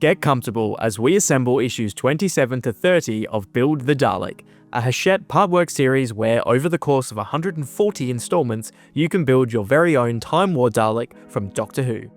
Get comfortable as we assemble issues 27 to 30 of Build the Dalek, a Hachette Partworks series where, over the course of 140 installments, you can build your very own Time War Dalek from Doctor Who.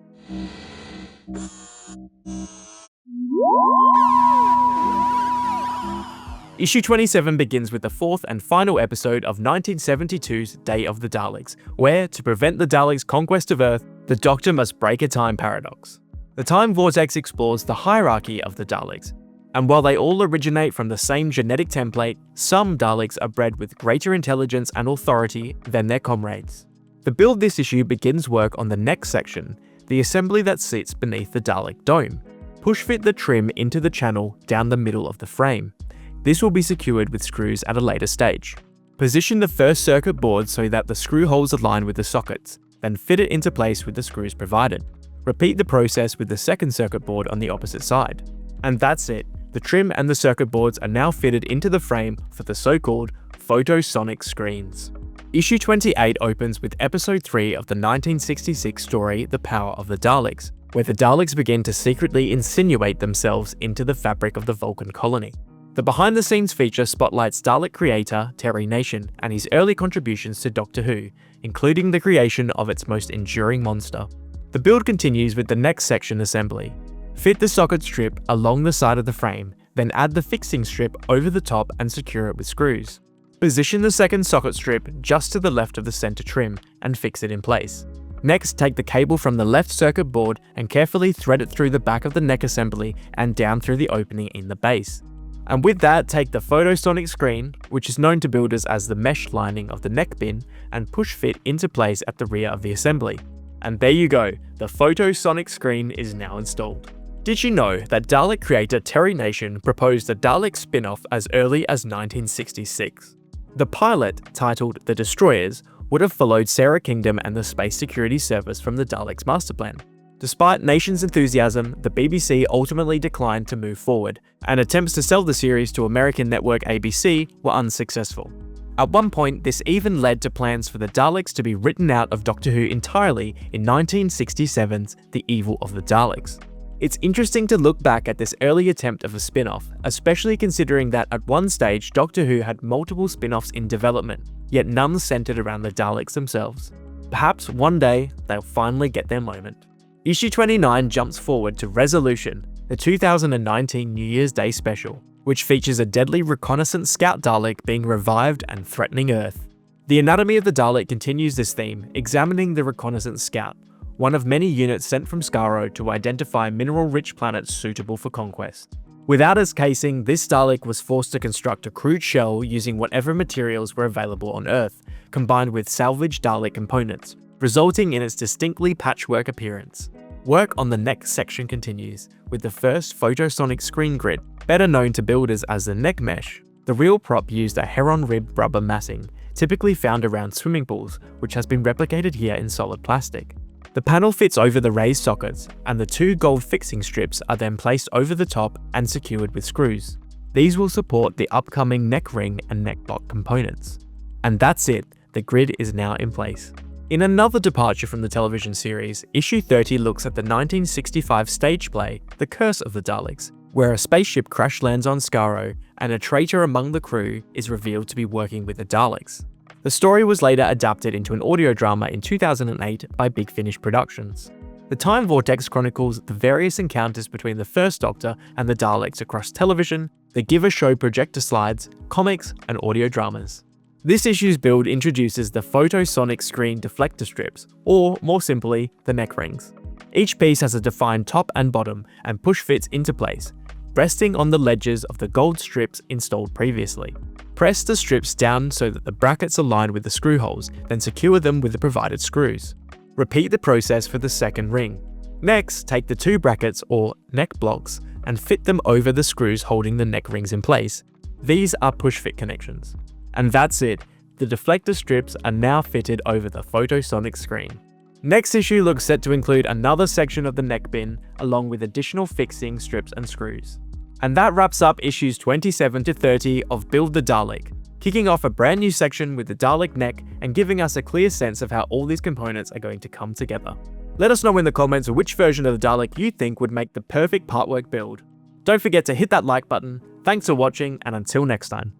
Issue 27 begins with the fourth and final episode of 1972's Day of the Daleks, where, to prevent the Daleks' conquest of Earth, the Doctor must break a time paradox. The Time Vortex explores the hierarchy of the Daleks, and while they all originate from the same genetic template, some Daleks are bred with greater intelligence and authority than their comrades. The Build This issue begins work on the next section, the assembly that sits beneath the Dalek dome. Push fit the trim into the channel down the middle of the frame. This will be secured with screws at a later stage. Position the first circuit board so that the screw holes align with the sockets, then fit it into place with the screws provided. Repeat the process with the second circuit board on the opposite side. And that's it, the trim and the circuit boards are now fitted into the frame for the so-called photosonic screens. Issue 28 opens with episode 3 of the 1966 story The Power of the Daleks, where the Daleks begin to secretly insinuate themselves into the fabric of the Vulcan colony. The behind-the-scenes feature spotlights Dalek creator Terry Nation and his early contributions to Doctor Who, including the creation of its most enduring monster. The build continues with the next section assembly. Fit the socket strip along the side of the frame, then add the fixing strip over the top and secure it with screws. Position the second socket strip just to the left of the center trim and fix it in place. Next, take the cable from the left circuit board and carefully thread it through the back of the neck assembly and down through the opening in the base. And with that, take the photosonic screen, which is known to builders as the mesh lining of the neck bin, and push fit into place at the rear of the assembly. And there you go, the photosonic screen is now installed. Did you know that Dalek creator Terry Nation proposed a Dalek spin-off as early as 1966? The pilot, titled The Destroyers, would have followed Sarah Kingdom and the Space Security Service from the Daleks' master plan. Despite Nation's enthusiasm, the BBC ultimately declined to move forward, and attempts to sell the series to American network ABC were unsuccessful. At one point, this even led to plans for the Daleks to be written out of Doctor Who entirely in 1967's The Evil of the Daleks. It's interesting to look back at this early attempt of a spin-off, especially considering that at one stage Doctor Who had multiple spin-offs in development, yet none centered around the Daleks themselves. Perhaps one day they'll finally get their moment. Issue 29 jumps forward to Resolution, the 2019 New Year's Day special, which features a deadly reconnaissance scout Dalek being revived and threatening Earth. The anatomy of the Dalek continues this theme, examining the reconnaissance scout, one of many units sent from Skaro to identify mineral-rich planets suitable for conquest. Without its casing, this Dalek was forced to construct a crude shell using whatever materials were available on Earth, combined with salvaged Dalek components, resulting in its distinctly patchwork appearance. Work on the next section continues, with the first photosonic screen grid, better known to builders as the neck mesh. The real prop used a heron rib rubber matting, typically found around swimming pools, which has been replicated here in solid plastic. The panel fits over the raised sockets, and the two gold fixing strips are then placed over the top and secured with screws. These will support the upcoming neck ring and neck block components. And that's it, the grid is now in place. In another departure from the television series, issue 30 looks at the 1965 stage play, The Curse of the Daleks, where a spaceship crash lands on Skaro and a traitor among the crew is revealed to be working with the Daleks. The story was later adapted into an audio drama in 2008 by Big Finish Productions. The Time Vortex chronicles the various encounters between the First Doctor and the Daleks across television, the Giver Show projector slides, comics, and audio dramas. This issue's build introduces the photosonic screen deflector strips, or more simply, the neck rings. Each piece has a defined top and bottom and push fits into place, resting on the ledges of the gold strips installed previously. Press the strips down so that the brackets align with the screw holes, then secure them with the provided screws. Repeat the process for the second ring. Next, take the two brackets, or neck blocks, and fit them over the screws holding the neck rings in place. These are push-fit connections. And that's it, the deflector strips are now fitted over the photosonic screen. Next issue looks set to include another section of the neck bin, along with additional fixing strips and screws. And that wraps up issues 27 to 30 of Build the Dalek, kicking off a brand new section with the Dalek neck and giving us a clear sense of how all these components are going to come together. Let us know in the comments which version of the Dalek you think would make the perfect partwork build. Don't forget to hit that like button. Thanks for watching, and until next time.